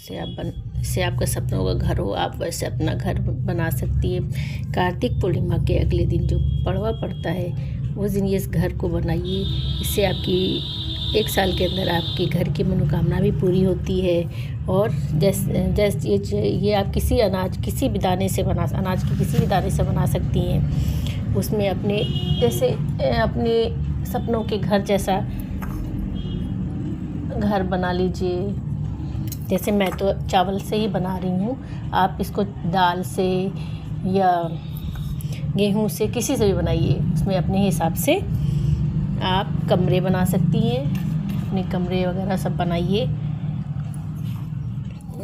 इससे आपका सपनों का घर हो, आप वैसे अपना घर बना सकती है। कार्तिक पूर्णिमा के अगले दिन जो पड़वा पड़ता है उस दिन इस घर को बनाइए। इससे आपकी 1 साल के अंदर आपके घर की मनोकामना भी पूरी होती है। और जैसे ये आप अनाज की किसी भी दाने से बना सकती हैं। उसमें अपने सपनों के घर जैसा घर बना लीजिए। जैसे मैं तो चावल से ही बना रही हूँ, आप इसको दाल से या गेहूं से किसी से भी बनाइए। उसमें अपने हिसाब से आप कमरे बना सकती हैं, अपने कमरे वगैरह सब बनाइए।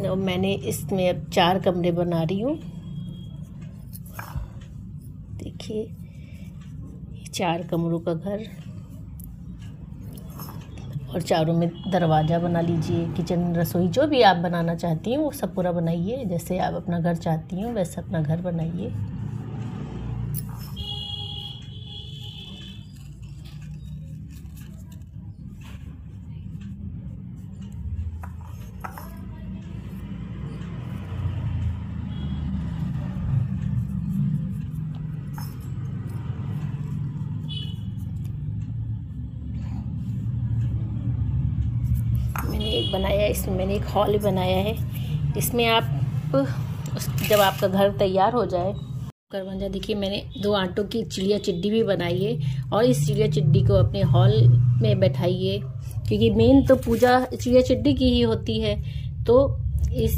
और मैंने इसमें अब 4 कमरे बना रही हूँ। देखिए 4 कमरों का घर, और चारों में दरवाज़ा बना लीजिए। किचन, रसोई जो भी आप बनाना चाहती हैं वो सब पूरा बनाइए। जैसे आप अपना घर चाहती हैं वैसे अपना घर बनाइए। इसमें मैंने एक हॉल बनाया है। इसमें आप जब आपका घर तैयार हो जाए, घर बन जाए, देखिए मैंने 2 आटों की चिड़िया चिड्डी भी बनाई है। और इस चिड़िया चिड्डी को अपने हॉल में बैठाइए, क्योंकि मेन तो पूजा चिड़िया चिड्डी की ही होती है। तो इस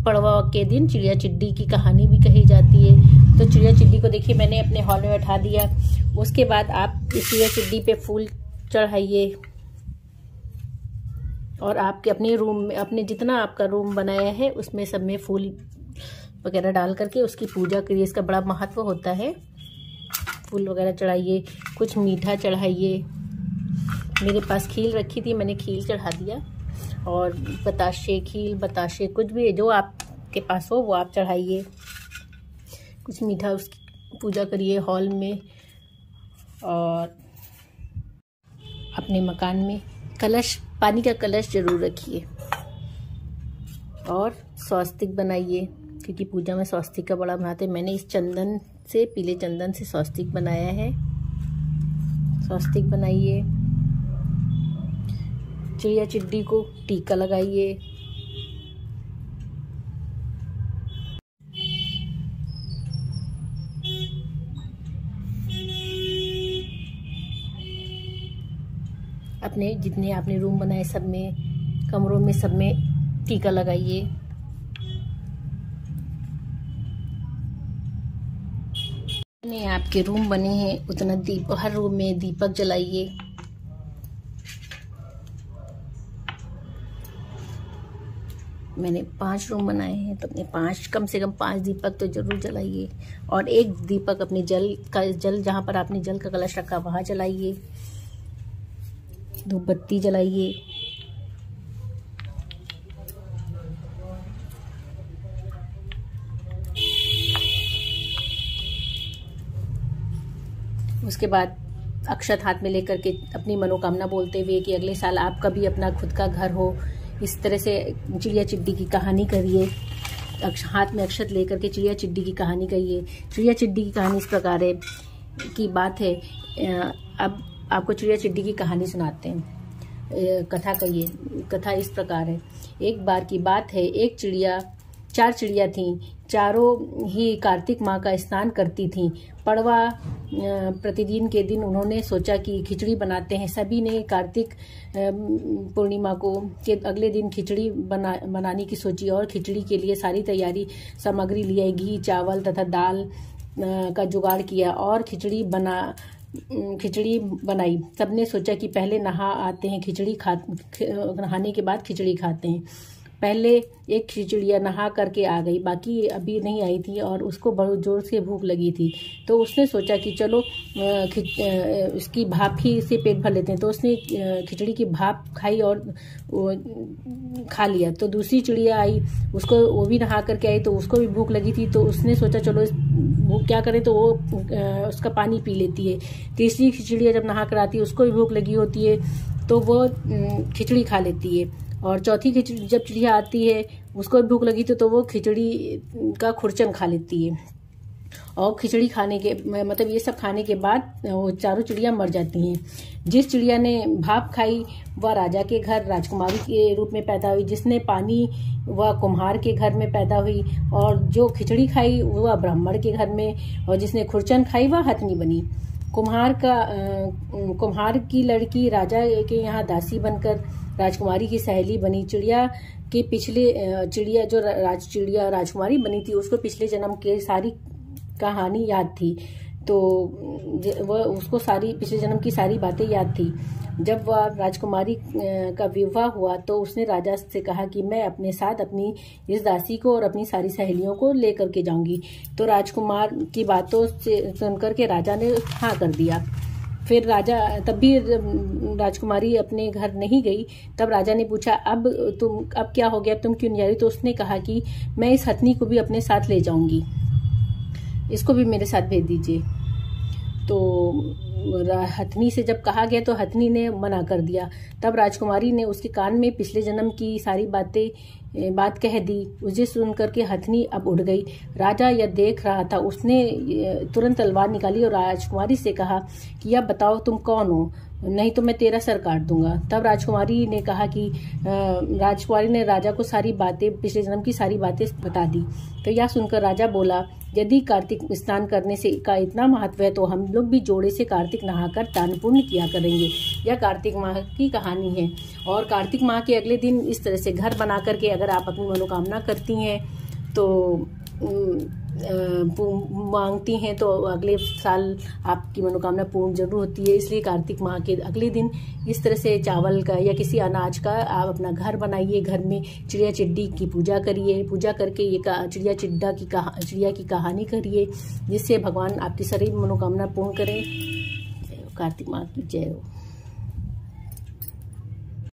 पड़वा के दिन चिड़िया चिड्डी की कहानी भी कही जाती है। तो चिड़िया चिड्डी को देखिए मैंने अपने हॉल में बैठा दिया। उसके बाद आप इस चिड़िया चिड्डी पे फूल चढ़ाइए, और आपके अपने रूम में, अपने जितना आपका रूम बनाया है उसमें सब में फूल वगैरह डाल करके उसकी पूजा करिए। इसका बड़ा महत्व होता है। फूल वगैरह चढ़ाइए, कुछ मीठा चढ़ाइए। मेरे पास खील रखी थी, मैंने खील चढ़ा दिया। और बताशे कुछ भी जो आपके पास हो वो आप चढ़ाइए। कुछ मीठा उसकी पूजा करिए हॉल में। और अपने मकान में पानी का कलश जरूर रखिए। और स्वस्तिक बनाइए, क्योंकि पूजा में स्वस्तिक का बड़ा महत्व है। मैंने इस पीले चंदन से स्वस्तिक बनाया है। स्वस्तिक बनाइए। चिड़िया चिड्डी को टीका लगाइए। अपने जितने आपने रूम बनाए सब में, कमरों में, सब में टीका लगाइए। जितने आपके रूम बने हैं उतना हर रूम में दीपक जलाइए। मैंने 5 रूम बनाए हैं तो अपने कम से कम 5 दीपक तो जरूर जलाइए। और एक दीपक अपने जल जहाँ पर आपने जल का कलश रखा वहाँ जलाइए। धूप बत्ती जलाइए। उसके बाद अक्षत हाथ में लेकर के अपनी मनोकामना बोलते हुए कि अगले साल आपका भी अपना खुद का घर हो। इस तरह से चिड़िया चिड्डी की कहानी करिए। हाथ में अक्षत लेकर के चिड़िया चिड्डी की कहानी कहिए। चिड़िया चिड्डी की कहानी इस प्रकार है की बात है। अब आपको चिड़िया चिड्डी की कहानी सुनाते हैं। कथा कहिए। कथा इस प्रकार है। एक बार की बात है, 4 चिड़िया थीं। चारों ही कार्तिक माह का स्नान करती थीं। पड़वा प्रतिदिन के दिन उन्होंने सोचा कि खिचड़ी बनाते हैं। सभी ने कार्तिक पूर्णिमा के अगले दिन खिचड़ी बनाने की सोची और खिचड़ी के लिए सारी तैयारी सामग्री लिया। घी, चावल तथा दाल का जुगाड़ किया और खिचड़ी बनाई। सबने सोचा कि पहले नहाने के बाद खिचड़ी खाते हैं। पहले एक खिचड़िया नहा करके आ गई, बाकी अभी नहीं आई थी और उसको बहुत जोर से भूख लगी थी। तो उसने सोचा कि चलो इसकी भाप ही से पेट भर लेते हैं। तो उसने खिचड़ी की भाप खाई और खा लिया। तो दूसरी चिड़िया आई, वो भी नहा करके आई, तो उसको भी भूख लगी थी। तो उसने सोचा चलो वो क्या करें, तो वो उसका पानी पी लेती है। तीसरी चिड़िया जब नहा कर आती है उसको भी भूख लगी होती है, तो वो खिचड़ी खा लेती है। और चौथी खिचड़ी जब चिड़िया आती है, उसको भूख लगी तो वो खिचड़ी का खुरचन खा लेती है। और खिचड़ी खाने के मतलब ये सब खाने के बाद वो चारों चिड़िया मर जाती हैं। जिस चिड़िया ने भाप खाई वह राजा के घर राजकुमारी के रूप में पैदा हुई, जिसने पानी वह कुम्हार के घर में पैदा हुई, और जो खिचड़ी खाई वह ब्राह्मण के घर में, और जिसने खुरचन खाई वह हथनी बनी। कुम्हार की लड़की राजा के यहाँ दासी बनकर राजकुमारी की सहेली बनी। चिड़िया के पिछले चिड़िया जो चिड़िया राजकुमारी बनी थी, उसको पिछले जन्म के सारी कहानी याद थी, तो वह उसको सारी पिछले जन्म की सारी बातें याद थी। जब वह राजकुमारी का विवाह हुआ तो उसने राजा से कहा कि मैं अपने साथ अपनी इस दासी को और अपनी सारी सहेलियों को लेकर के जाऊंगी। तो राजकुमार की बातों से सुनकर के राजा ने हाँ कर दिया। फिर राजा तब भी राजकुमारी अपने घर नहीं गई। तब राजा ने पूछा अब क्या हो गया, अब तुम क्यों नहीं जा रही? तो उसने कहा कि मैं इस हथनी को भी अपने साथ ले जाऊंगी, इसको भी मेरे साथ भेज दीजिए। तो हथनी से जब कहा गया तो हथनी ने मना कर दिया। तब राजकुमारी ने उसके कान में पिछले जन्म की सारी बात कह दी। उसे सुन करके हथनी अब उड़ गई। राजा यह देख रहा था, उसने तुरंत तलवार निकाली और राजकुमारी से कहा कि अब बताओ तुम कौन हो, नहीं तो मैं तेरा सर काट दूंगा। तब राजकुमारी ने कहा कि राजकुमारी ने राजा को सारी बातें, पिछले जन्म की सारी बातें बता दी। तो यह सुनकर राजा बोला, यदि कार्तिक स्नान करने से का इतना महत्व है तो हम लोग भी जोड़े से कार्तिक नहाकर दान पुण्य किया करेंगे। यह कार्तिक माह की कहानी है। और कार्तिक माह के अगले दिन इस तरह से घर बना करके अगर आप अपनी मनोकामना करती हैं तो मांगती हैं तो अगले साल आपकी मनोकामना पूर्ण जरूर होती है। इसलिए कार्तिक माह के अगले दिन इस तरह से चावल का या किसी अनाज का आप अपना घर बनाइए, घर में चिड़िया चिड्डी की पूजा करिए, पूजा करके ये चिड़िया की कहानी करिए, जिससे भगवान आपकी सारी मनोकामना पूर्ण करें। कार्तिक माह की जय हो।